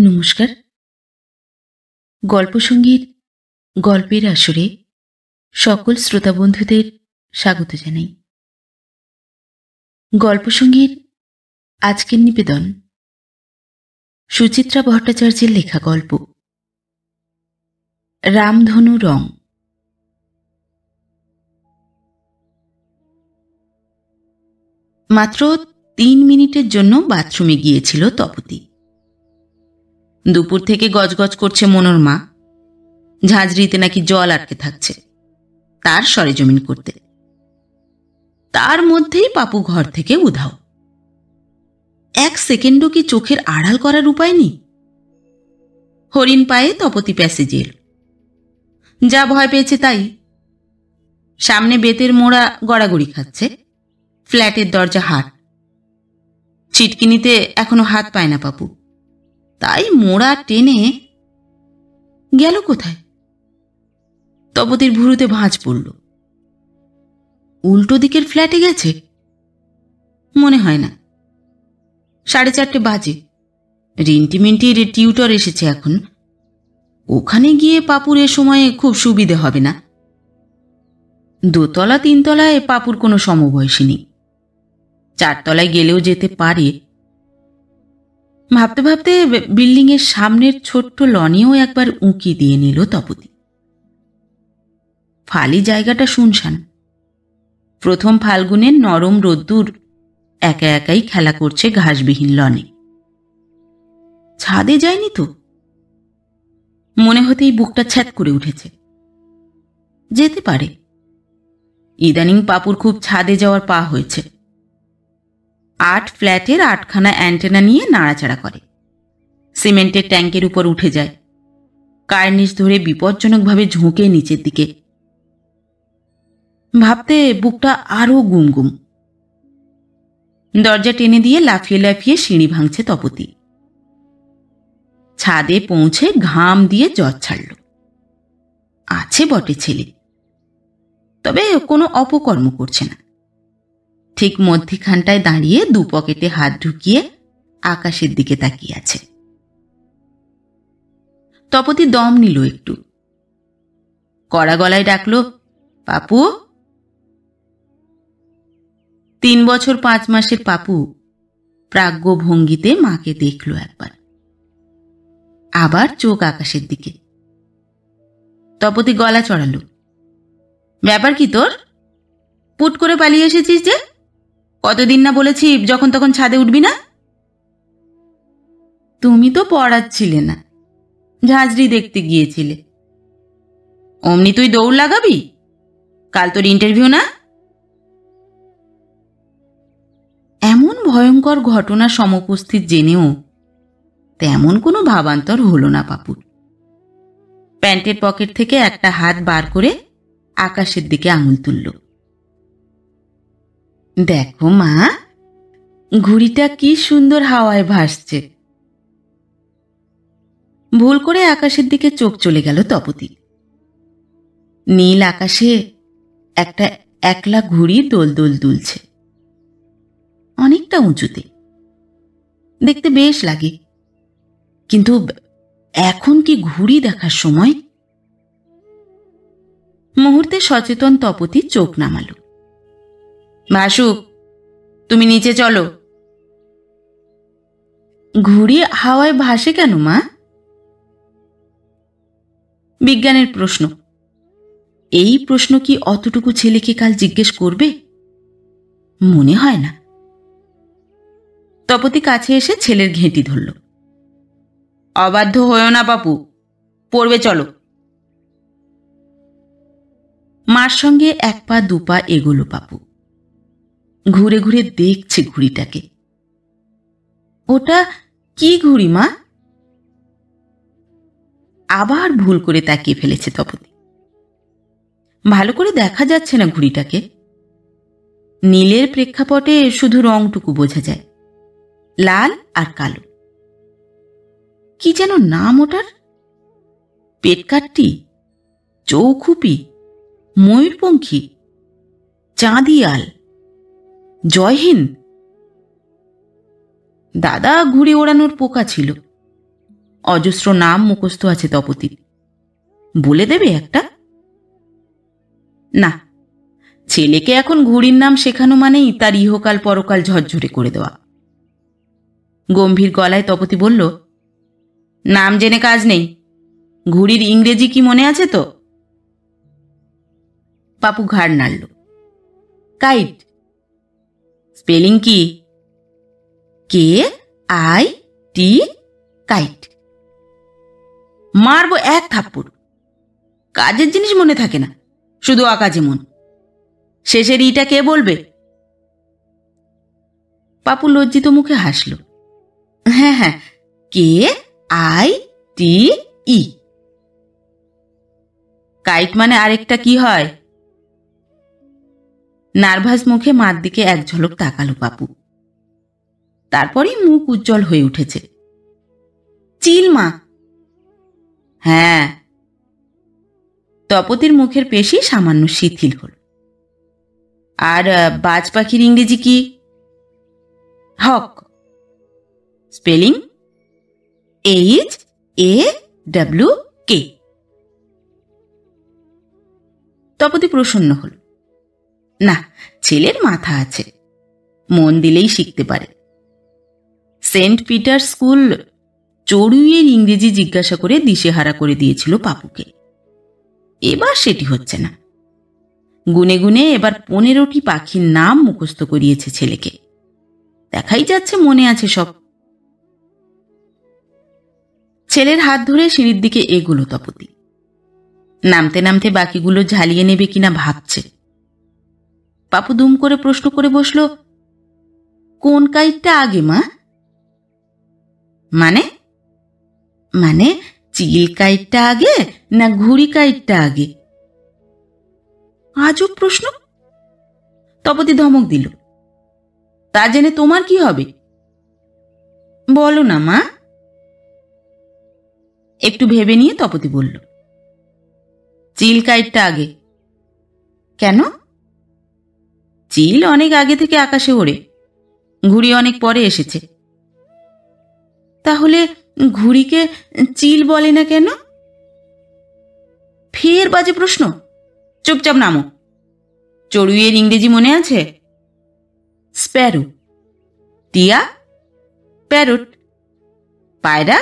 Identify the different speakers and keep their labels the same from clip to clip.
Speaker 1: নমস্কার। গল্পসঙ্গীর গল্পের আসরে সকল শ্রোতা বন্ধুদের স্বাগত জানাই। গল্পসঙ্গীর আজকের নিবেদন সুচিত্রা ভট্টাচার্যের লেখা গল্প রামধনু রং। মাত্র ৩ মিনিটের জন্য বাথরুমে গিয়েছিল তপতি। দুপুর থেকে গজগজ করছে মনোর মা, ঝাঁঝরিতে নাকি জল আটকে থাকছে, তার সরেজমিন করতে। তার মধ্যেই পাপু ঘর থেকে উধাও। ১ সেকেন্ডও কি চোখের আড়াল করার উপায় নেই। হরিণ পায়ে তপতি প্যাসেজে এল। যা ভয় পেয়েছে তাই। সামনে বেতের মোড়া গড়াগড়ি খাচ্ছে, ফ্ল্যাটের দরজা হাট। ছিটকিনিতে এখনো হাত পায় না পাপু, তাই মোড়া টেনে গেল কোথায়। তপতির ভুরুতে ভাঁজ পড়ল। উল্টো দিকের ফ্ল্যাটে গেছে মনে হয় না। 4:30 বাজে। রিন্টিমিন্টির টিউটর এসেছে এখন। ওখানে গিয়ে পাপুর এ সময়ে খুব সুবিধে হবে না। দোতলা 3 তলায় পাপুর কোনো সমবয়সী নেই। 4 তলায় গেলেও যেতে পারে। ভাবতে ভাবতে বিল্ডিংয়ের সামনের ছোট্ট লনেও একবার উঁকি দিয়ে নিল তপতি। ফালি জায়গাটা শুনশান। প্রথম ফাল্গুনের নরম রোদ্দুর একা একাই খেলা করছে ঘাসবিহীন লনে। ছাদে যায়নি তো। মনে হতেই বুকটা ছ্যাদ করে উঠেছে। যেতে পারে। ইদানিং পাপুর খুব ছাদে যাওয়ার পা হয়েছে। 8 ফ্ল্যাটের 8খানা অ্যান্টেনা নিয়ে নাড়াচাড়া করে। সিমেন্টের ট্যাঙ্কের উপর উঠে যায়, কার্নিশ ধরে বিপজ্জনকভাবে ঝুঁকে নিচের দিকে। ভাবতে বুকটা আরো গুমগুম। দরজা টেনে দিয়ে লাফিয়ে লাফিয়ে সিঁড়ি ভাঙছে তপতি। ছাদে পৌঁছে ঘাম দিয়ে জ্বর ছাড়ল। আছে বটে ছেলে, তবে কোনো অপকর্ম করছে না। ঠিক মধ্যিখানটায় দাঁড়িয়ে 2 পকেটে হাত ঢুকিয়ে আকাশের দিকে তাকিয়ে আছে। তপতি দম নিল একটু। কড়া গলায় ডাকল, পাপু। 3 বছর 5 মাসের পাপু প্রাজ্ঞ ভঙ্গিতে মাকে দেখল একবার, আবার চোখ আকাশের দিকে। তপতি গলা চড়াল, ব্যাপার কি তোর? পুট করে পালিয়ে এসেছিস যে? কতদিন না বলেছি যখন তখন ছাদে উঠবি না। তুমি তো পড়াচ্ছিলে না, ঝাঁঝরি দেখতে গিয়েছিলে। অমনি তুই দৌড় লাগাবি? কাল তোর ইন্টারভিউ না? এমন ভয়ঙ্কর ঘটনা সমুপস্থিত জেনেও তেমন কোনো ভাবান্তর হলো না পাপুর। প্যান্টের পকেট থেকে একটা হাত বার করে আকাশের দিকে আঙুল তুলল। দেখো মা, ঘুড়িটা কি সুন্দর হাওয়ায় ভাসছে। ভুল করে আকাশের দিকে চোখ চলে গেল তপতি। নীল আকাশে একটা একলা ঘুড়ি দোল দোল দুলছে, অনেকটা উঁচুতে। দেখতে বেশ লাগে, কিন্তু এখন কি ঘুড়ি দেখার সময়? মুহূর্তে সচেতন তপতি চোখ নামাল। ভাসু, তুমি নিচে চলো। ঘুড়ি হাওয়ায় ভাসে কেন মা? বিজ্ঞানের প্রশ্ন। এই প্রশ্ন কি অতটুকু ছেলেকে কাল জিজ্ঞেস করবে? মনে হয় না। তপতি কাছে এসে ছেলের ঘেঁটি ধরল। অবাধ্য হয়েও না বাপু, পড়বে চলো। মার সঙ্গে 1 পা 2 পা এগোলো পাপু। ঘুরে ঘুরে দেখছে ঘুড়িটাকে। ওটা কি ঘুড়ি মা? আবার ভুল করে তাকিয়ে ফেলেছে তপতি। ভালো করে দেখা যাচ্ছে না ঘুড়িটাকে। নীলের প্রেক্ষাপটে শুধু রংটুকু বোঝা যায়, লাল আর কালো। কি যেন নাম ওটার? পেটকাট্টি, চৌখুপি, ময়ূরপঙ্খী, চাঁদিয়াল, জয়হিন্দ। দাদা ঘুড়ি ওড়ানোর পোকা ছিল, অজস্র নাম মুখস্থ আছে তপতির। বলে দেবে একটা? না, ছেলেকে এখন ঘুড়ির নাম শেখানো মানেই তার ইহকাল পরকাল ঝরঝরে করে দেওয়া। গম্ভীর গলায় তপতি বলল, নাম জেনে কাজ নেই, ঘুড়ির ইংরেজি কি মনে আছে তো? পাপু ঘাড় নাড়ল। কাইট। স্পেলিং কি? KIT, kite. মারবো এক থাপ্পড়। কাজের জিনিস মনে থাকে না, শুধু আকাজে মন। শেষের ইটা কে বলবে? পাপু লজ্জিত মুখে হাসল। হ্যাঁ হ্যাঁ, KIT। কাইট মানে আরেকটা কি হয়? নার্ভাস মুখে মার দিকে এক ঝলক তাকালো পাপু। তারপরেই মুখ উজ্জ্বল হয়ে উঠেছে। চিল মা। হ্যাঁ। তপতির মুখের পেশি সামান্য শিথিল হল। আর বাজ পাখির ইংরেজি কি? হক। স্পেলিং? HAWK। তপতি প্রসন্ন হল। না, ছেলের মাথা আছে, মন দিলেই শিখতে পারে। সেন্ট পিটার স্কুল চড়ুইয়ের ইংরেজি জিজ্ঞাসা করে দিশেহারা করে দিয়েছিল পাপুকে। এবার সেটি হচ্ছে না। গুনে গুনে এবার 15টি পাখির নাম মুখস্থ করিয়েছে ছেলেকে। দেখাই যাচ্ছে মনে আছে সব। ছেলের হাত ধরে সিঁড়ির দিকে এগোলো তপতি। নামতে নামতে বাকিগুলো ঝালিয়ে নেবে কিনা ভাবছে। পাপু দুম করে প্রশ্ন করে বসল, কোন কাইটটা আগে মা? মানে? মানে চিল কাইটটা আগে না ঘুড়ি কাইটটা আগে? আজব প্রশ্ন। তপতি ধমক দিল, তা জেনে তোমার কি হবে? বলো না মা। একটু ভেবে নিয়ে তপতি বলল, চিল কাইটটা আগে। কেন? চিল অনেক আগে থেকে আকাশে ওড়ে, ঘুড়ি অনেক পরে এসেছে। তাহলে ঘুড়িকে চিল বলে না কেন? ফের বাজে প্রশ্ন। চুপচাপ নামো। চড়ুইয়ের ইংরেজি মনে আছে? স্প্যারো। টিয়া? প্যারট। পায়রা?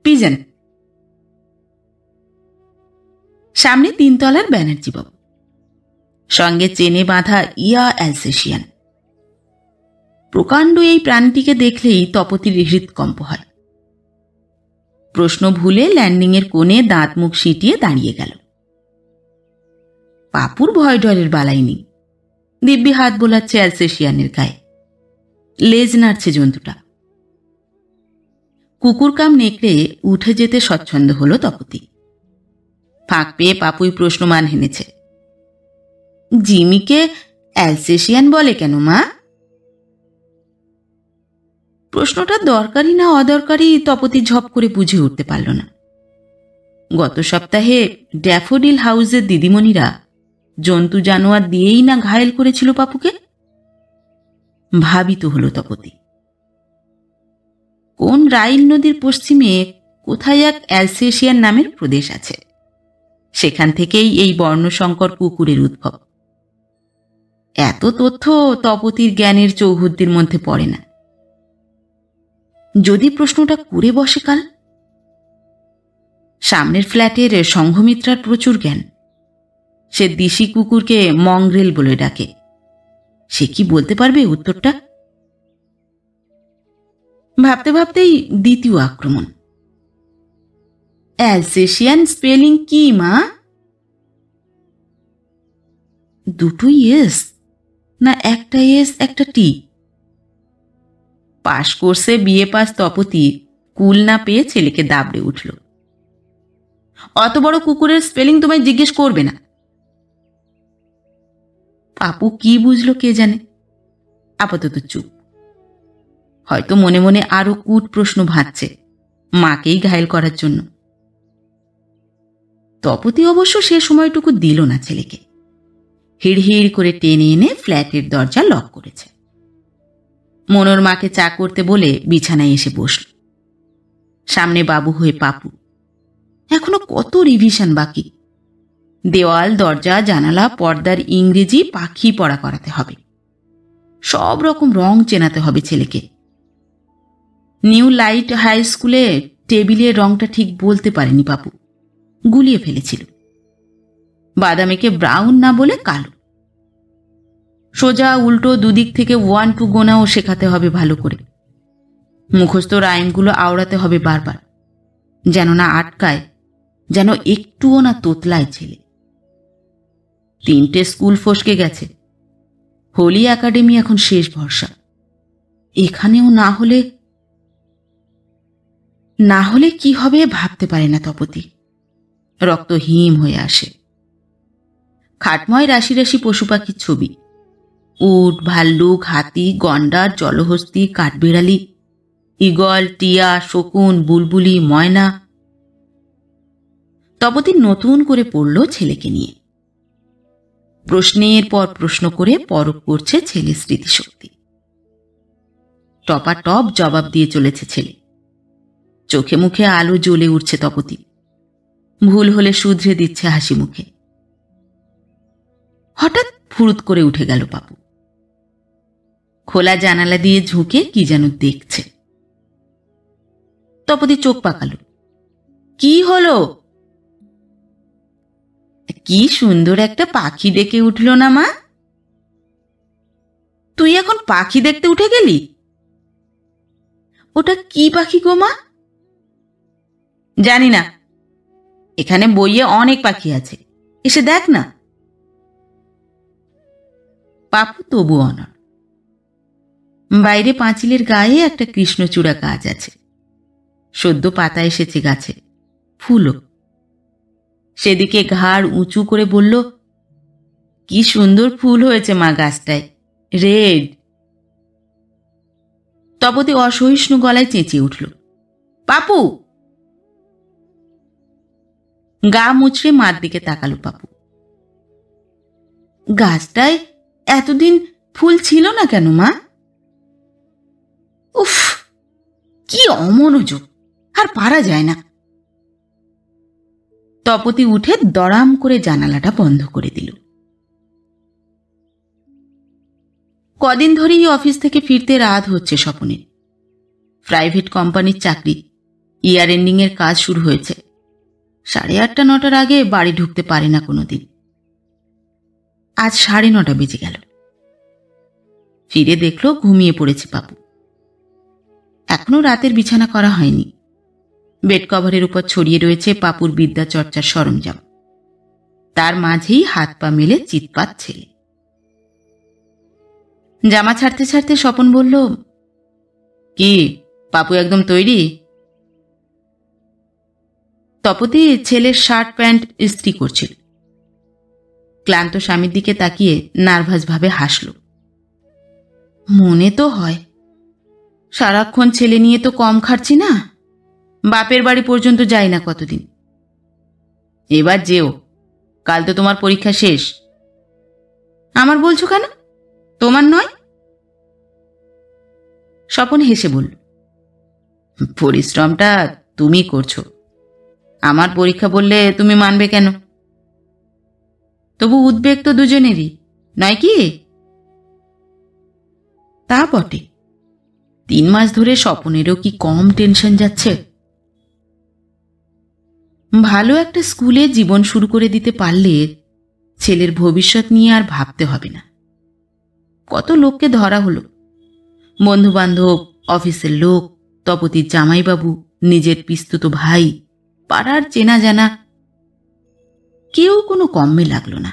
Speaker 1: পিজন। সামনে 3 তলার ব্যানার্জি বাবু, সঙ্গে চেনে বাঁধা ইয়া অ্যালসেশিয়ান। প্রকাণ্ড এই প্রাণীটিকে দেখলেই তপতির হৃদকম্প হয়। প্রশ্ন ভুলে ল্যান্ডিংয়ের কোণে দাঁত মুখ সিটিয়ে দাঁড়িয়ে গেল। পাপুর ভয় ডরের বালাই নেই। দিব্যি হাত বোলাচ্ছে অ্যালসেশিয়ানের গায়ে। লেজ নাড়ছে জন্তুটা। কুকুর কাম নেকড়ে উঠে যেতে স্বচ্ছন্দ হলো তপতি। ফাঁক পেয়ে পাপুই প্রশ্নমান হেনেছে, জিমিকে অ্যালসেশিয়ান বলে কেন মা? প্রশ্নটা দরকারি না অদরকারি তপতি ঝপ করে বুঝে উঠতে পারল না। গত সপ্তাহে ড্যাফোডিল হাউসের দিদিমণিরা জন্তু জানোয়ার দিয়েই না ঘায়েল করেছিল পাপুকে। ভাবিত হলো তপতি। কোন রাইন নদীর পশ্চিমে কোথায় এক অ্যালসেশিয়ান নামের প্রদেশ আছে, সেখান থেকেই এই বর্ণসংকর কুকুরের উদ্ভব। এত তথ্য তপতির জ্ঞানের চৌহদ্দির মধ্যে পড়ে না। যদি প্রশ্নটা করে বসে কাল। সামনের ফ্ল্যাটের সংঘমিত্রার প্রচুর জ্ঞান। সে দিশি কুকুরকে মংগ্রেল বলে ডাকে। সে কি বলতে পারবে উত্তরটা? ভাবতে ভাবতেই দ্বিতীয় আক্রমণ। অ্যালসেশিয়ান স্পেলিং কি মা? দুটোই এস না একটা এস একটা টি? পাশ কোর্সে বিএ পাস তপতি কুল না পেয়ে ছেলেকে দাবড়ে উঠল। অত বড় কুকুরের স্পেলিং তোমায় জিজ্ঞেস করবে না। পাপু কি বুঝলো কে জানে। আপাতত চুপ। হয়তো মনে মনে আরো কূট প্রশ্ন ভাবছে মাকেই ঘায়েল করার জন্য। তপতি অবশ্য সে সময়টুকু দিল না ছেলেকে। হিড়হিড় করে টেনে এনে ফ্ল্যাটের দরজা লক করেছে। মনোর মাকে চা করতে বলে বিছানায় এসে বসল। সামনে বাবু হয়ে পাপু। এখনো কত রিভিশন বাকি। দেওয়াল, দরজা, জানালা, পর্দার ইংরেজি, পাখি পড়া করাতে হবে। সব রকম রং চেনাতে হবে ছেলেকে। নিউ লাইট হাই স্কুলে টেবিলের রংটা ঠিক বলতে পারেনি পাপু, গুলিয়ে ফেলেছিল। বাদামিকে ব্রাউন না বলে কালো। সোজা উল্টো দুদিক থেকে 1 2 গোনাও শেখাতে হবে ভালো করে। মুখস্থ রাইমগুলো আওড়াতে হবে বারবার, যেন না আটকায়, যেন একটুও না তোতলায় ছেলে। 3টে স্কুল ফসকে গেছে। হোলি একাডেমি এখন শেষ ভরসা। এখানেও না হলে কি হবে ভাবতে পারে না তপতি। রক্ত হিম হয়ে আসে। খাটময় রাশি রাশি পশু পাখির ছবি, উট, ভাল্লুক, হাতি, গন্ডার, জলহস্তি, কাঠবিড়ালি, ঈগল, টিয়া, শকুন, বুলবুলি, ময়না। তপতি নতুন করে পড়ল ছেলেকে নিয়ে। প্রশ্নের পর প্রশ্ন করে পরখ করছে ছেলের স্মৃতিশক্তি। টপাটপ জবাব দিয়ে চলেছে ছেলে। চোখে মুখে আলো জ্বলে উঠছে তপতি। ভুল হলে শুধরে দিচ্ছে হাসি মুখে। হঠাৎ ফুরুত করে উঠে গেল পাপু। খোলা জানালা দিয়ে ঝুঁকে কি যেন দেখছে। তপতি চোখ পাকাল। কি হলো? কি সুন্দর একটা পাখি ডেকে উঠল না মা? তুই এখন পাখি দেখতে উঠে গেলি? ওটা কি পাখি গো মা? জানি না, এখানে বইয়ে অনেক পাখি আছে, এসে দেখ না। পাপু তবু অনড়। বাইরে পাঁচিলের গায়ে একটা কৃষ্ণচূড়া গাছ আছে। সদ্য পাতা এসেছে গাছে, ফুলও। সেদিকে ঘাড় উঁচু করে বলল, কি সুন্দর ফুল হয়েছে মা গাছটায়, রেড। তপতি অসহিষ্ণু গলায় চেঁচিয়ে উঠল, পাপু! গা মুচড়ে মার দিকে তাকালো পাপু। গাছটায় এতদিন ফুল ছিল না কেন মা? উফ, কি অমনোযোগ, আর পারা যায় না। তপতি উঠে দড়াম করে জানালাটা বন্ধ করে দিল। কদিন ধরেই অফিস থেকে ফিরতে রাত হচ্ছে স্বপনের। প্রাইভেট কোম্পানির চাকরি, ইয়ার এন্ডিং এর কাজ শুরু হয়েছে। 8:30 9টার আগে বাড়ি ঢুকতে পারে না কোনোদিন। আজ 9:30 বেজে গেল। ফিরে দেখল ঘুমিয়ে পড়েছে পাপু। এখনো রাতের বিছানা করা হয়নি। বেড কভারের উপর ছড়িয়ে রয়েছে পাপুর বিদ্যা চর্চার সরঞ্জাম। তার মাঝেই হাত পা মেলে চিৎপাত ছেলে। জামা ছাড়তে ছাড়তে স্বপন বলল, কি পাপু একদম তৈরি? তপতি ছেলের শার্ট প্যান্ট ইস্ত্রি করছিল। ক্লান্ত স্বামীর দিকে তাকিয়ে নার্ভাস ভাবে হাসল। মনে তো হয়, সারাক্ষণ ছেলে নিয়ে তো কম খাটছি না, বাপের বাড়ি পর্যন্ত যাই না কতদিন। এবার যেও, কাল তো তোমার পরীক্ষা শেষ। আমার বলছো কেন? তোমার নয়? স্বপন হেসে বলল, পরিশ্রমটা তুমি করছো, আমার পরীক্ষা বললে তুমি মানবে কেন? তবু উদ্বেগ তো দুজনেরই, নয় কি? তা বটে। 3 মাস ধরে স্বপনেরও কি কম টেনশন যাচ্ছে? ভালো একটা স্কুলে জীবন শুরু করে দিতে পারলে ছেলের ভবিষ্যৎ নিয়ে আর ভাবতে হবে না। কত লোককে ধরা হলো, বন্ধু বান্ধব, অফিসের লোক, তপতির জামাইবাবু, নিজের পিস্তুত ভাই, পাড়ার চেনা জানা, কেউ কোনো কম্মে লাগলো না।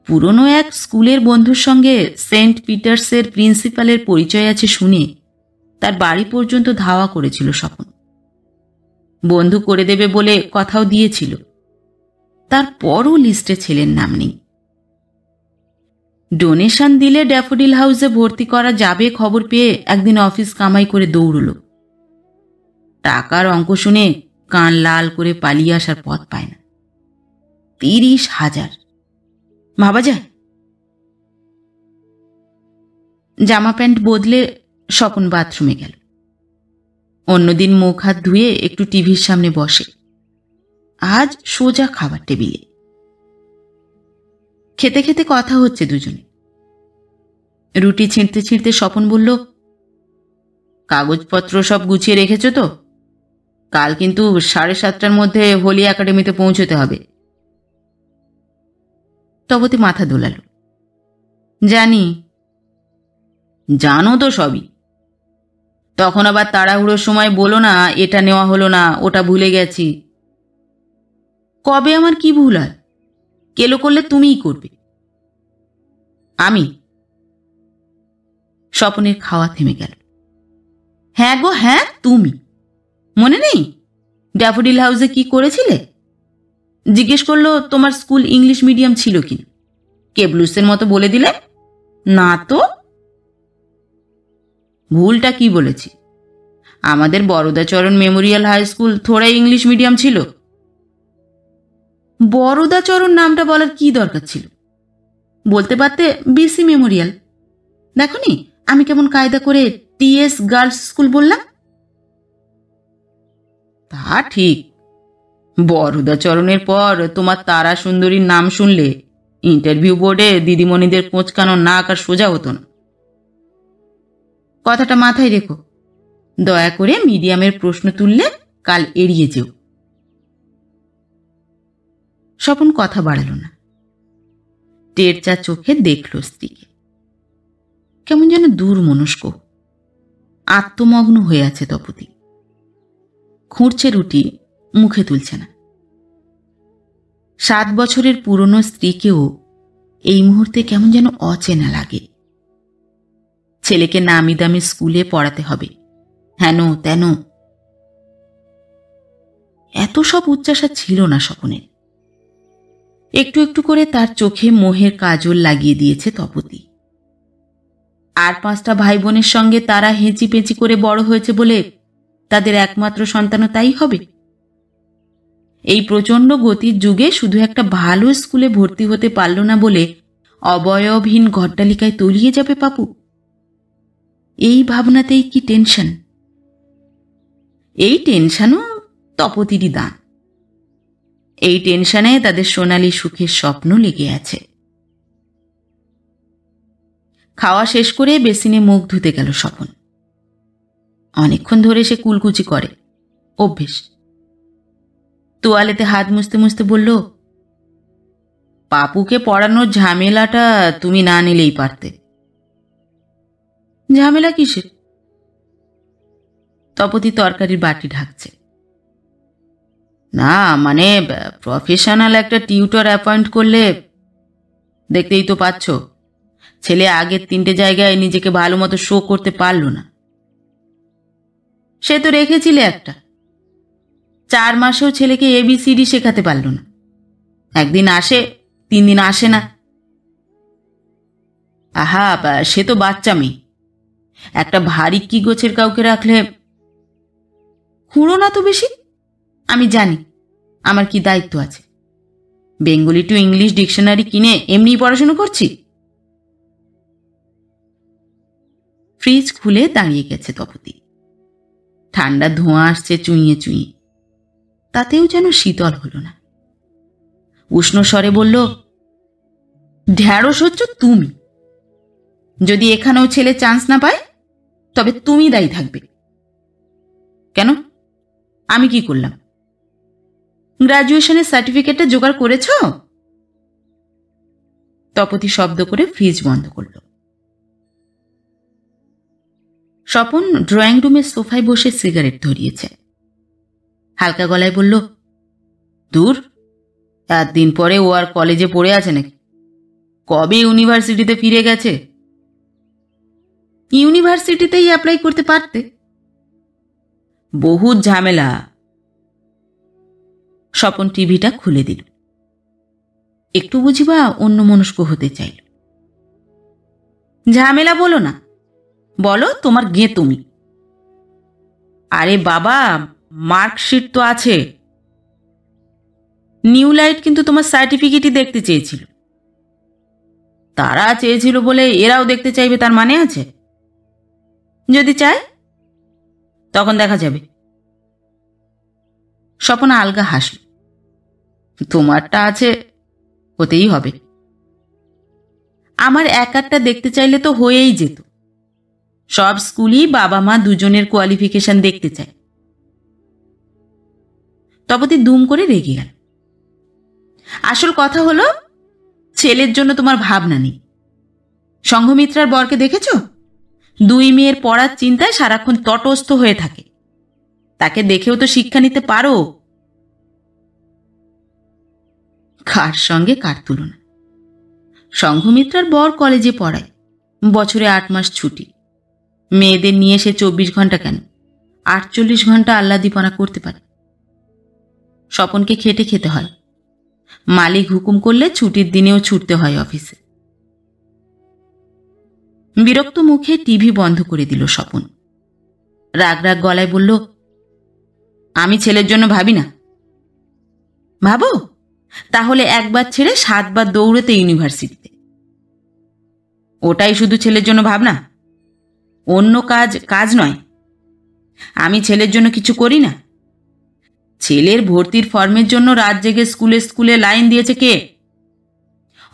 Speaker 1: পুরনো এক স্কুলের বন্ধুর সঙ্গে সেন্ট পিটার্সের প্রিন্সিপালের পরিচয় আছে শুনে তার বাড়ি পর্যন্ত ধাওয়া করেছিল স্বপন। বন্ধু করে দেবে বলে কথাও দিয়েছিল। তারপরও লিস্টে ছেলের নাম নেই। ডোনেশন দিলে ড্যাফোডিল হাউসে ভর্তি করা যাবে খবর পেয়ে একদিন অফিস কামাই করে দৌড়ল। টাকার অঙ্ক শুনে কান লাল করে পালিয়ে আসার পথ পায় না। 30,000, ভাবা যায়? জামা প্যান্ট বদলে স্বপন বাথরুমে গেল। অন্যদিন মুখ হাত ধুয়ে একটু টিভির সামনে বসে, আজ সোজা খাবার টেবিলে। খেতে খেতে কথা হচ্ছে দুজনে। রুটি ছিঁড়তে ছিঁড়তে স্বপন বলল, কাগজপত্র সব গুছিয়ে রেখেছ তো? কাল কিন্তু 7:30টার মধ্যে হোলি একাডেমিতে পৌঁছতে হবে। তপতি মাথা দোলাল। জানি। জানো তো সবই। তখন আবার তাড়াহুড়োর সময় বলো না এটা নেওয়া হলো না, ওটা ভুলে গেছি। কবে আমার কি ভুল হয়? কেলো করলে তুমিই করবে। আমি? স্বপনের খাওয়া থেমে গেল। হ্যাঁ গো হ্যাঁ, তুমি। মনে নেই ড্যাফোডিল হাউসে কি করেছিলে? জিজ্ঞেস করলো তোমার স্কুল ইংলিশ মিডিয়াম ছিল কিনা। কেবলুসের মতো বলে দিলে, না তো। ভুলটা কি বলেছি? আমাদের বরদাচরণ মেমোরিয়াল হাই স্কুল থোড়া ইংলিশ মিডিয়াম ছিল। বরদাচরণ নামটা বলার কি দরকার ছিল? বলতে পারতে বিসি মেমোরিয়াল। দেখো নি আমি কেমন কায়দা করে টিএস গার্লস স্কুল বললাম। তা ঠিক। বরদাচরণের পর তোমার তারা সুন্দরীর নাম শুনলে ইন্টারভিউ বোর্ডে দিদিমণিদের কোঁচকানোর নাক আর সোজা হতো না। কথাটা মাথায় রেখো। দয়া করে মিডিয়ামের প্রশ্ন তুললে কাল এড়িয়ে যেও। স্বপন কথা বাড়াল না। টেরচা চোখে দেখল স্ত্রীকে। কেমন যেন দূর মনস্ক, আত্মমগ্ন হয়ে আছে তপতি। খুঁড়ছে রুটি, মুখে তুলছে না। 7 বছরের পুরনো স্ত্রীকেও এই মুহূর্তে কেমন যেন অচেনা লাগে। ছেলেকে নামি দামি স্কুলে পড়াতে হবে, হেন তেন। এত সব উচ্চাসা ছিল না স্বপনের। একটু একটু করে তার চোখে মোহের কাজল লাগিয়ে দিয়েছে তপতি। আর 5টা ভাই বোনের সঙ্গে তারা হেঁচি পেঁচি করে বড় হয়েছে বলে তাদের একমাত্র সন্তানও তাই হবে। এই প্রচণ্ড গতির যুগে শুধু একটা ভালো স্কুলে ভর্তি হতে পারল না বলে অবয়বহীন ঘট্টালিকায় তলিয়ে যাবে পাপু। এই ভাবনাতেই কি টেনশন। এই টেনশনও তপতিরই দান। এই টেনশনে তাদের সোনালী সুখের স্বপ্ন লেগে আছে। খাওয়া শেষ করে বেসিনে মুখ ধুতে গেল স্বপন। অনেকক্ষণ ধরে সে কুলকুচি করে, অভ্যেস। তোয়ালেতে হাত মুছতে মুছতে বলল, পাপুকে পড়ানোর ঝামেলাটা তুমি না নিলেই পারতে। ঝামেলা কিসের? তপতি তরকারির বাটি ঢাকছে। না মানে প্রফেশনাল একটা টিউটর অ্যাপয়েন্ট করলে। দেখতেই তো পাচ্ছ, ছেলে আগের 3টে জায়গায় নিজেকে ভালো মতো শো করতে পারল না। সে তো রেখেছিলে একটা। 4 মাসেও ছেলেকে ABCD শেখাতে পারল না। একদিন আসে, 3 দিন আসে না। আহা, সে তো বাচ্চা মেয়ে। একটা ভারী কি গোছের কাউকে রাখলে। খুঁড়ো না তো বেশি। আমি জানি আমার কি দায়িত্ব আছে। বেঙ্গলি টু ইংলিশ ডিকশনারি কিনে এমনি পড়াশুনো করছি। ফ্রিজ খুলে দাঁড়িয়ে গেছে তপতি। ঠান্ডা ধোঁয়া আসছে চুইয়ে চুইয়ে। তাতেও যেন শীতল হলো না। উষ্ণ স্বরে বলল, ঢ্যাঁড়স হচ্ছ তুমি। যদি এখানেও ছেলে চান্স না পায় তবে তুমি দায়ী থাকবে। কেন? আমি কি করলাম? গ্র্যাজুয়েশনের সার্টিফিকেটটা জোগাড় করেছ? তপতি শব্দ করে ফ্রিজ বন্ধ করল। স্বপন ড্রয়িং রুমের সোফায় বসে সিগারেট ধরিয়েছে। হালকা গলায় বলল, দূর, 1 দিন পরে ও আর কলেজে পড়ে আছে নাকি? কবে ইউনিভার্সিটিতে ফিরে গেছে? ইউনিভার্সিটিতেই অ্যাপ্লাই করতে পারতে। বহু ঝামেলা। স্বপন টিভিটা খুলে দিল। একটু বুঝিবা অন্যমনস্ক হতে চাইল। ঝামেলা বলো না, বলো তোমার গে তুমি। আরে বাবা, মার্কশিট তো আছে। নিউ লাইট কিন্তু তোমার সার্টিফিকেটই দেখতে চেয়েছিল। তারা চেয়েছিল বলে এরাও দেখতে চাইবে তার মানে আছে? যদি চায় তখন দেখা যাবে। স্বপন আলগা হাসল। তোমারটা আছে, হতেই হবে। আমার একারটা দেখতে চাইলে তো হয়েই যেত। সব স্কুলই বাবা মা দুজনের কোয়ালিফিকেশন দেখতে চায়। তপতি দুম করে রেগে গেল। আসল কথা হলো, ছেলের জন্য তোমার ভাবনা নেই। সংঘমিত্রার বরকে দেখেছ? 2 মেয়ের পড়ার চিন্তায় সারাক্ষণ তটস্থ হয়ে থাকে। তাকে দেখেও তো শিক্ষা নিতে পারো। কার সঙ্গে কার তুলনা? সংঘমিত্রার বর কলেজে পড়ায়, বছরে 8 মাস ছুটি। মেয়েদের নিয়ে সে 24 ঘন্টা কেন, 48 ঘন্টা আহ্লাদীপনা করতে পারে। স্বপনকে খেটে খেতে হয়। মালিক হুকুম করলে ছুটির দিনেও ছুটতে হয় অফিসে। বিরক্ত মুখে টিভি বন্ধ করে দিল স্বপন। রাগ রাগ গলায় বলল, আমি ছেলের জন্য ভাবি না? ভাবো? তাহলে একবার ছেড়ে 7 বার দৌড়েতে ইউনিভার্সিটিতে। ওটাই শুধু ছেলের জন্য ভাবনা? অন্য কাজ কাজ নয়? আমি ছেলের জন্য কিছু করি না? ছেলের ভর্তির ফর্মের জন্য রাত জেগে স্কুলে স্কুলে লাইন দিয়েছে কে?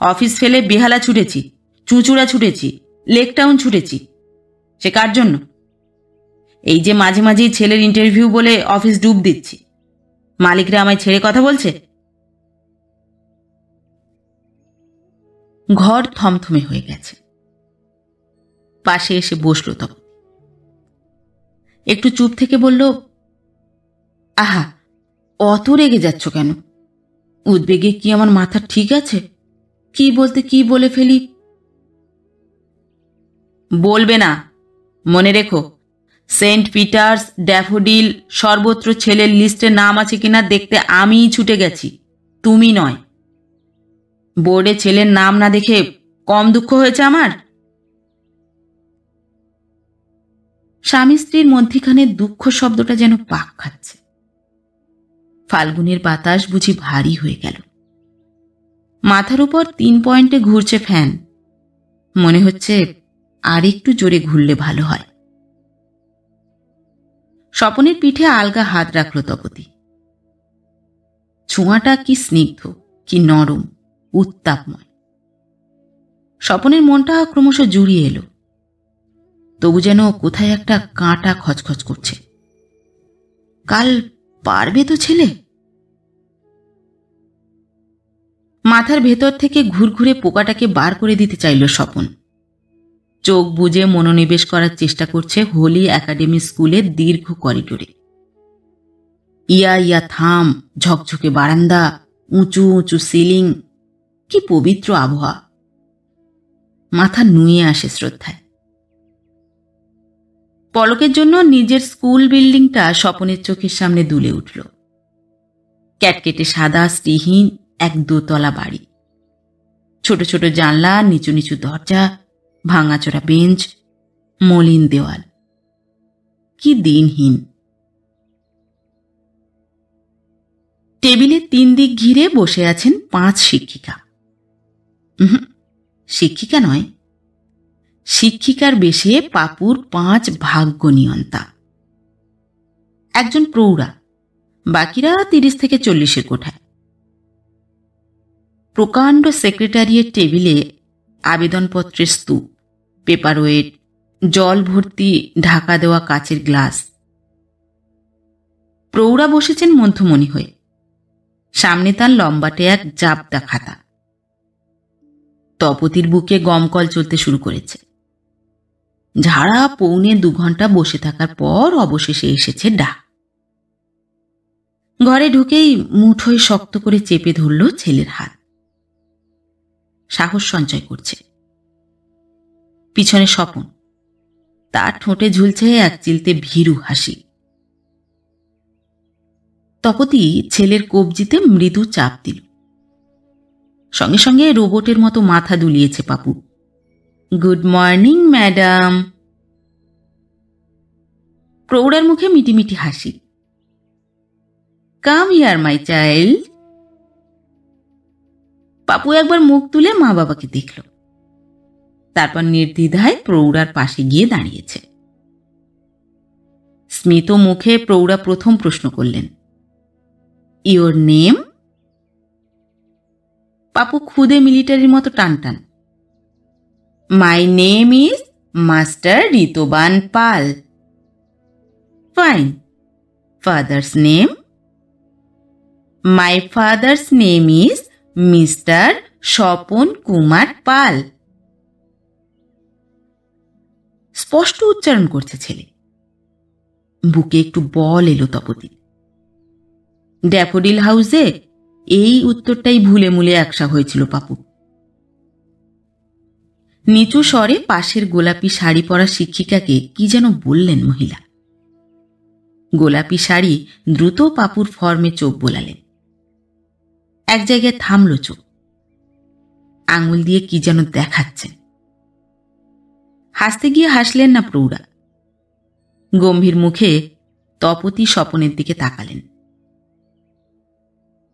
Speaker 1: অফিস ফেলে বেহালা ছুটেছি, চুঁচুড়া ছুটেছি, লেক টাউন ছুটেছি। সে কার জন্য? এই যে মাঝে মাঝেই ছেলের ইন্টারভিউ বলে অফিস ডুব দিচ্ছি, মালিকরা আমায় ছেড়ে কথা বলছে। ঘর থমথমে হয়ে গেছে। পাশে এসে বসল তখন। একটু চুপ থেকে বলল, আহা, অত রেগে যাচ্ছ কেন? উদ্বেগে কি আমার মাথা ঠিক আছে? কি বলতে কি বলে ফেলি। বলবে না, মনে রেখো, সেন্ট পিটার্স, ড্যাফোডিল সর্বত্র ছেলের লিস্টে নাম আছে কিনা দেখতে আমিই ছুটে গেছি, তুমি নয়। বোর্ডে ছেলের নাম না দেখে কম দুঃখ হয়েছে আমার? স্বামী স্ত্রীর মধ্যিখানে দুঃখ শব্দটা যেন পাক খাচ্ছে। ফাল্গুনের বাতাস বুঝি ভারী হয়ে গেল। মাথার উপর 3 পয়েন্টে ঘুরছে ফ্যান। মনে হচ্ছে আর একটু জোরে ঘুরলে ভালো হয়। স্বপনের পিঠে আলগা হাত রাখল তপতি। ছোঁয়াটা কি স্নিগ্ধ, কি নরম, উত্তাপময়। স্বপনের মনটা ক্রমশ জুড়িয়ে এলো। তবু যেন কোথায় একটা কাঁটা খচখচ করছে। কাল পারবে তো ছেলে? মাথার ভেতর থেকে ঘুরঘুরে পোকাটাকে বার করে দিতে চাইল স্বপন। চোখ বুজে মনোনিবেশ করার চেষ্টা করছে হোলি একাডেমি স্কুলের দীর্ঘ করিডোরে। ইয়া ইয়া থাম, ঝকঝকে বারান্দা, উঁচু উঁচু সিলিং, কি পবিত্র আবহাওয়া। মাথা নুয়ে আসে শ্রদ্ধায়। পলকের জন্য নিজের স্কুল বিল্ডিংটা স্বপনের চোখের সামনে দুলে উঠল। ক্যাটকেটে সাদা শ্রীহীন এক 2 তলা বাড়ি। ছোট ছোট জানলা, নিচু নিচু দরজা, ভাঙাচোরা বেঞ্চ, মলিন দেওয়াল। কি দিনহীন। টেবিলে 3 দিক ঘিরে বসে আছেন 5 শিক্ষিকা। শিক্ষিকা নয়, শিক্ষিকার বেশে পাপুর 5 ভাগ্য নিয়ন্তা। একজন প্রৌঢ়া, বাকিরা 30 থেকে 40-এর কোঠায়। প্রকাণ্ড সেক্রেটারিয়েট টেবিলে আবেদনপত্রের স্তূপ, পেপারওয়েট, জল ভর্তি ঢাকা দেওয়া কাচের গ্লাস। প্রৌঢ়া বসেছেন মধ্যমণি হয়ে। সামনে তার লম্বাটে এক জাবদা খাতা। তপতির বুকে গমকল চলতে শুরু করেছে। ঝাড়া 1.25 ঘন্টা বসে থাকার পর অবশেষে এসেছে ডাক। ঘরে ঢুকেই মুঠোয় শক্ত করে চেপে ধরল ছেলের হাত। সাহস সঞ্চয় করছে। পিছনে স্বপন, তার ঠোঁটে ঝুলছে এক চিলতে ভীরু হাসি। তপতি ছেলের কবজিতে মৃদু চাপ দিল। সঙ্গে সঙ্গে রোবটের মতো মাথা দুলিয়েছে পাপু। Good morning madam. প্রৌঢ়ার মুখে মিটিমিটি হাসি। Come here my child. Papu একবার মুখ তুলে মা বাবাকে দেখল, তারপর নির্দ্বিধায় প্রৌঢ়ার পাশে গিয়ে দাঁড়িয়েছে। স্মিত মুখে প্রৌঢ়া প্রথম প্রশ্ন করলেন, ইওর নেম? পাপু খুদে মিলিটারির মতো টানটান, my name is master Ritaban Pal. Fine, father's name? My father's name is mister Swapan Kumar Pal. স্পষ্ট উচ্চারণ করছে ছেলে। বুকে একটু বল এলো তপতির। ড্যাফোডিল হাউসে এই উত্তরটাই ভুলে মুলে একসা হয়েছিল পাপু। নিচু স্বরে পাশের গোলাপি শাড়ি পরা শিক্ষিকাকে কি যেন বললেন মহিলা। গোলাপি শাড়ি দ্রুত পাপুর ফর্মে চোখ বোলালেন। এক জায়গায় থামল চোখ, আঙুল দিয়ে কি যেন দেখাচ্ছেন। হাসতে গিয়ে হাসলেন না প্রৌঢ়া। গম্ভীর মুখে তপতি স্বপনের দিকে তাকালেন।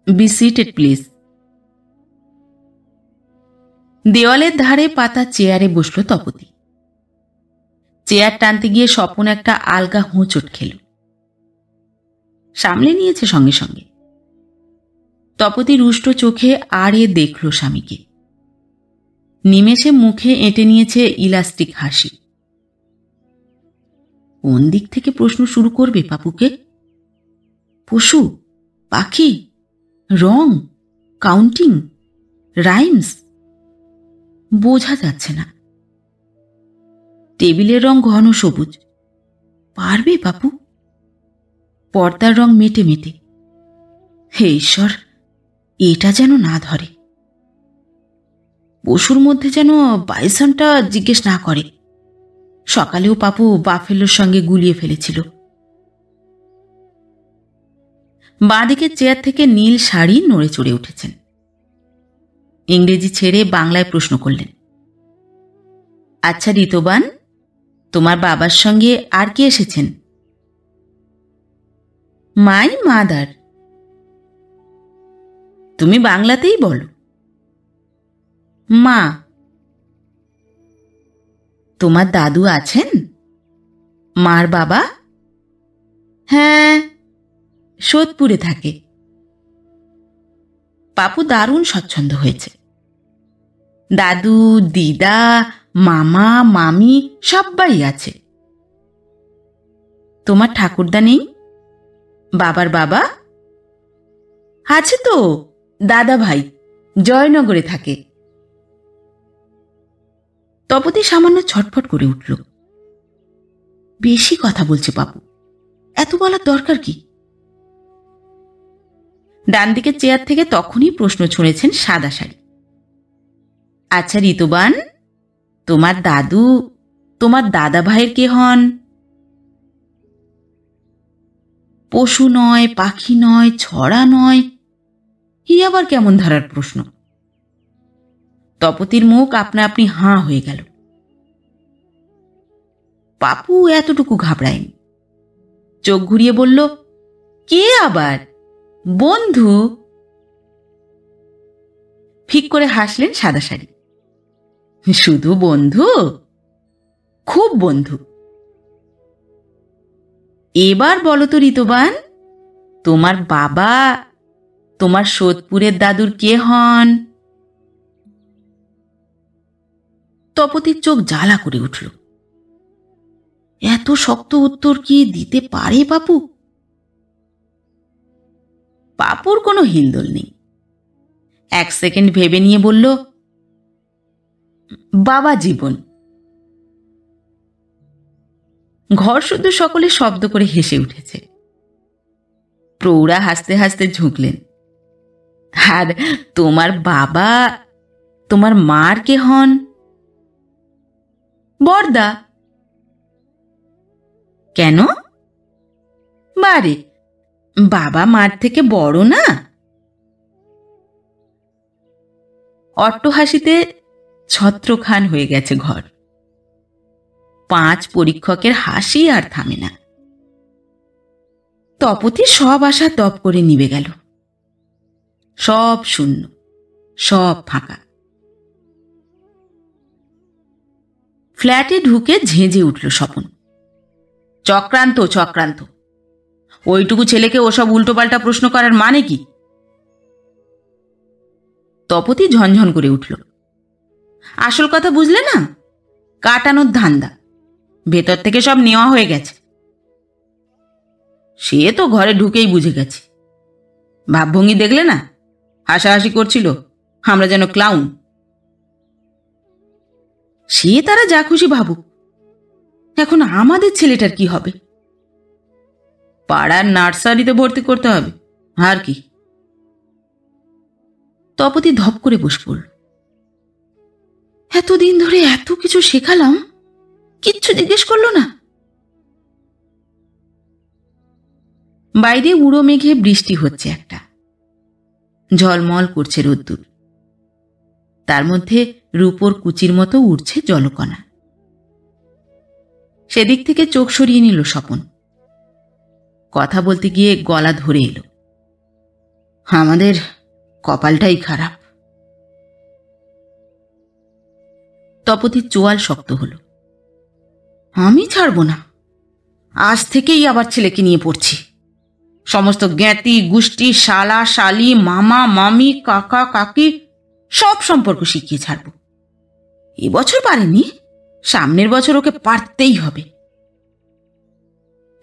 Speaker 1: Be seated please. দেওয়ালের ধারে পাতা চেয়ারে বসল তপতি। চেয়ার টানতে গিয়ে স্বপন একটা আলগা হোঁচট খেল। সামলে নিয়েছে সঙ্গে সঙ্গে। তপতি রুষ্ট চোখে আড়ে দেখল স্বামীকে। নিমেষে মুখে এঁটে নিয়েছে ইলাস্টিক হাসি। কোন দিক থেকে প্রশ্ন শুরু করবে পাপুকে? পশু, পাখি, রং, কাউন্টিং, রাইমস? বোঝা যাচ্ছে না। টেবিলের রং ঘন সবুজ। পারবে পাপু? পর্দার রং মেটে মেটে। হে ঈশ্বর, এটা যেন না ধরে। পশুর মধ্যে যেন বাইসনটা জিজ্ঞেস না করে। সকালেও পাপু বাফেলোর সঙ্গে গুলিয়ে ফেলেছিল। বাঁদিকের চেয়ার থেকে নীল শাড়ি নড়ে চড়ে উঠেছেন। ইংরেজি ছেড়ে বাংলায় প্রশ্ন করলেন, আচ্ছা ঋতবান, তোমার বাবার সঙ্গে আর কে এসেছেন? My mother. তুমি বাংলাতেই বলো। মা। তোমার দাদু আছেন? মার বাবা? হ্যাঁ, সোদপুরে থাকে। পাপু দারুণ স্বচ্ছন্দ হয়েছে। দাদু, দিদা, মামা, মামি সবাই আছে। তোমার ঠাকুরদা নেই? বাবার বাবা? আছে তো, দাদা ভাই, জয়নগরে থাকে। তপতি সামান্য ছটফট করে উঠল। বেশি কথা বলছে পাপু, এত বলার দরকার কি? ডান দিকের চেয়ার থেকে তখনই প্রশ্ন ছুঁড়েছেন সাদা শাড়ি। আচ্ছা ঋতুবান, তোমার দাদু, তোমার দাদা ভাইয়ের কে হন? পশু নয়, পাখি নয়, ছড়া নয়, ই আবার কেমন ধারার প্রশ্ন? তপতির মুখ আপনা আপনি হাঁ হয়ে গেল। পাপু এতটুকু ঘাবড়ায়নি। চোখ ঘুরিয়ে বলল, কে আবার? বন্ধু। ফিক করে হাসলেন সাদা শাড়ি। শুধু বন্ধু? খুব বন্ধু। এবার বলো তো ঋতবান, তোমার বাবা, তোমার সোদপুরের দাদুর কে হন? তপতির চোখ জ্বালা করে উঠল। এত শক্ত উত্তর কি দিতে পারে পাপু? পাপুর কোনো হিলদোল নেই। এক সেকেন্ড ভেবে নিয়ে বলল, বাবা জীবন। ঘর শুদ্ধ সকলে শব্দ করে হেসে উঠেছে। প্রৌঢ়া হাসতে হাসতে ঝুঁকলেন। আর তোমার বাবা, তোমার মার কে হন? বর্দা। কেন? বারে, বাবা মার থেকে বড় না? অট্টহাসিতে ছত্রখান হয়ে গেছে ঘর। 5 পরীক্ষকের হাসি আর থামে না। তপতি সব আশা তপ করে নিভে গেল। সব শূন্য, সব ফাঁকা। ফ্ল্যাটে ঢুকে ঝেঁঝে উঠল স্বপন। চক্রান্ত চক্রান্ত। ওইটুকু ছেলেকে ওসব উল্টোপাল্টা প্রশ্ন করার মানে কি? তপতি ঝনঝন করে উঠল। আসল কথা বুঝলে না? কাটানোর ধান্দা। ভেতর থেকে সব নেওয়া হয়ে গেছে। সে তো ঘরে ঢুকেই বুঝে গেছে। ভাবভঙ্গি দেখলে না? হাসাহাসি করছিল, আমরা যেন ক্লাউন। সে তারা যা খুশি ভাবুক, এখন আমাদের ছেলেটার কি হবে? পাড়ার নার্সারিতে ভর্তি করতে হবে, আর কি। তপতি ধপ করে বসে পড়ল। এতদিন ধরে এত কিছু শেখালাম, কিচ্ছু জিজ্ঞেস করলো না। বাইরে উড়ো মেঘে বৃষ্টি হচ্ছে একটা, ঝলমল করছে রোদ্দুর। তার মধ্যে রূপোর কুচির মতো উড়ছে জলকণা। সেদিক থেকে চোখ সরিয়ে নিল স্বপন। কথা বলতে গিয়ে গলা ধরে এলো। আমাদের কপালটাই খারাপ। তপতির চোয়াল শক্ত হলো। আমি ছাড়ব না। আজ থেকেই আবার ছেলেকে নিয়ে পড়ছি। সমস্ত জ্ঞাতি গোষ্ঠী, শালা শালি, মামা মামি, কাকা কাকি সব সম্পর্ক শিখিয়ে ছাড়ব। এবছর পারেনি, সামনের বছর ওকে পারতেই হবে।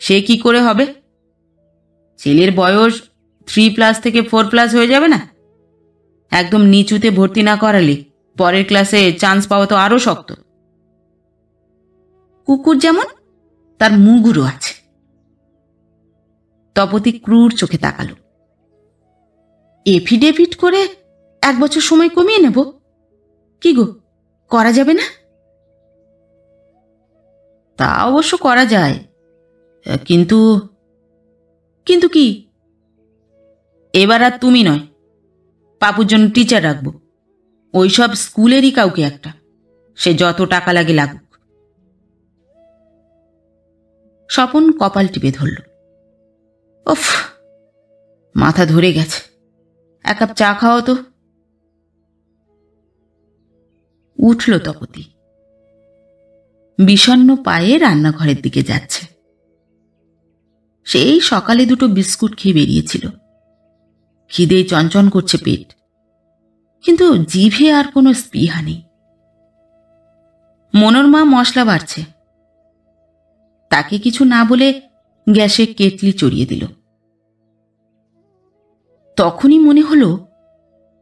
Speaker 1: সে কি করে হবে? ছেলের বয়স 3+ থেকে 4+ হয়ে যাবে না? একদম নিচুতে ভর্তি না করালে পরের ক্লাসে চান্স পাওয়া তো আরো শক্ত। কুকুর যেমন, তার মুগুরও আছে। তপতি ক্রূর চোখে তাকালো। এফিডেভিট করে 1 বছর সময় কমিয়ে নেব? কি গো, করা যাবে না? তা অবশ্য করা যায়, কিন্তু কিন্তু কি? এবার আর তুমি নয়, পাপুর জন্য টিচার রাখবো। ওইসব স্কুলেরই কাউকে একটা, সে যত টাকা লাগে লাগুক। স্বপন কপাল টিপে ধরল। উফ, মাথা ধরে গেছে। 1 কাপ চা খাও তো। উঠল তপতি। বিষণ্ণ পায়ে রান্নাঘরের দিকে যাচ্ছে। সেই সকালে 2টো বিস্কুট খেয়ে বেরিয়েছিল। খিদে চঞ্চন করছে পেট, কিন্তু জিভে আর কোনো স্পৃহা নেই। মনোরমা মশলা বাড়ছে। তাকে কিছু না বলে গ্যাসে কেটলি চড়িয়ে দিল। তখনই মনে হলো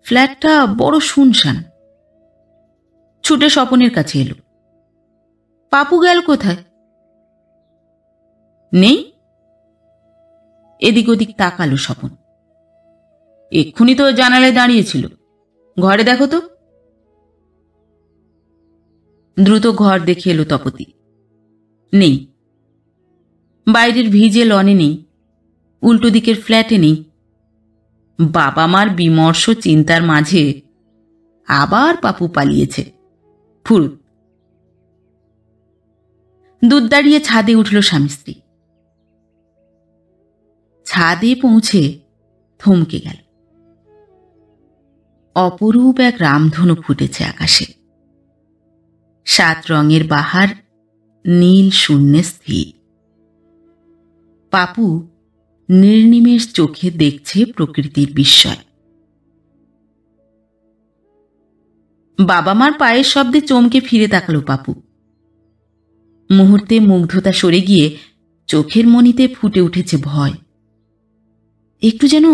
Speaker 1: ফ্ল্যাটটা বড় শুনশান। ছুটে স্বপনের কাছে এলো। পাপু গেল কোথায়? নেই। এদিক ওদিক তাকালো স্বপন। এক্ষুনি তো জানালায় দাঁড়িয়েছিল, ঘরে দেখো তো। দ্রুত ঘর দেখে এলো তপতি। নেই। বাইরের ভিজে লনে নেই, উল্টো দিকের ফ্ল্যাটে নেই। বাবা মার বিমর্ষ চিন্তার মাঝে আবার পাপু পালিয়েছে। ফুল দুধ দাঁড়িয়ে ছাদে উঠল স্বামী স্ত্রী। ছাদে পৌঁছে থমকে গেল। অপরূপ এক রামধনু ফুটেছে আকাশে। 7 রঙের বাহার নীল শূন্যে স্থির। পাপু নির্নিমেষ চোখে দেখছে প্রকৃতির বিস্ময়। বাবা মার পায়ের শব্দে চমকে ফিরে তাকালো পাপু। মুহূর্তে মুগ্ধতা সরে গিয়ে চোখের মণিতে ফুটে উঠেছে ভয়। একটু যেন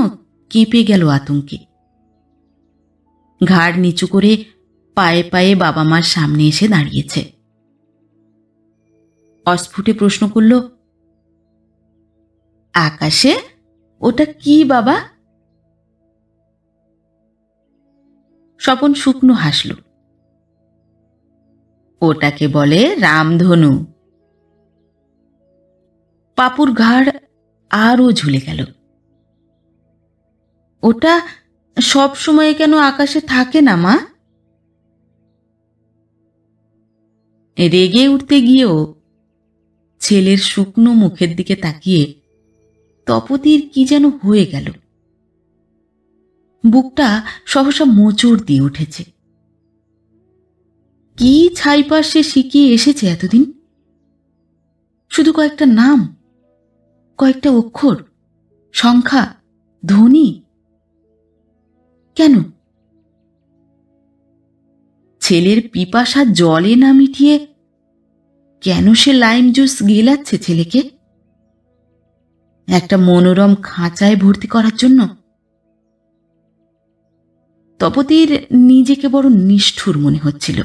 Speaker 1: কেঁপে গেল আতঙ্কে। ঘাড় নিচু করে পায়ে পায়ে বাবা মার সামনে এসে দাঁড়িয়েছে। অস্ফুটে প্রশ্ন করল, আকাশে ওটা কি বাবা? স্বপন শুকনো হাসল। ওটাকে বলে রামধনু। পাপুর ঘাড় আরও ঝুলে গেল। ওটা সব সময় কেন আকাশে থাকে না মা? রেগে উঠতে গিয়েও ছেলের শুকনো মুখের দিকে তাকিয়ে তপতির কি যেন হয়ে গেল। বুকটা সহসা মোচড় দিয়ে উঠেছে। কি ছাইপাশ সে শিখিয়ে এসেছে এতদিন? শুধু কয়েকটা নাম, কয়েকটা অক্ষর, সংখ্যা, ধ্বনি। কেন? ছেলের পিপাসা জলে না মিটিয়ে কেন সে লাইম জুস গেলাচ্ছে ছেলেকে? একটা মনোরম খাঁচায় ভর্তি করার জন্য? তপতির নিজেকে বড় নিষ্ঠুর মনে হচ্ছিল।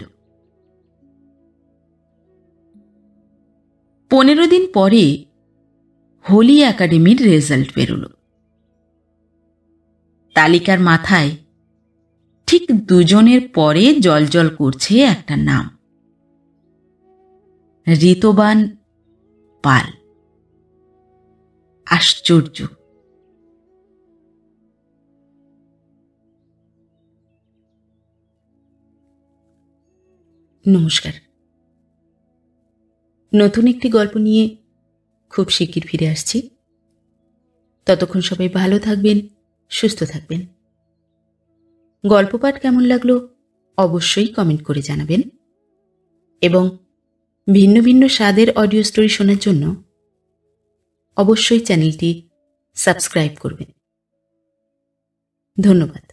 Speaker 1: 15 দিন পরে হোলি একাডেমির রেজাল্ট বেরোল। তালিকার মাথায় ঠিক 2 জনের পরে জলজল করছে একটা নাম, ঋতবান পাল। আশ্চর্য! নমস্কার। নতুন একটি গল্প নিয়ে খুব শিগগির ফিরে আসছি। ততক্ষণ সবাই ভালো থাকবেন, সুস্থ থাকবেন। গল্প পাঠ কেমন লাগলো অবশ্যই কমেন্ট করে জানাবেন এবং ভিন্ন ভিন্ন স্বাদের অডিও স্টোরি শোনার জন্য অবশ্যই চ্যানেলটি সাবস্ক্রাইব করবেন। ধন্যবাদ।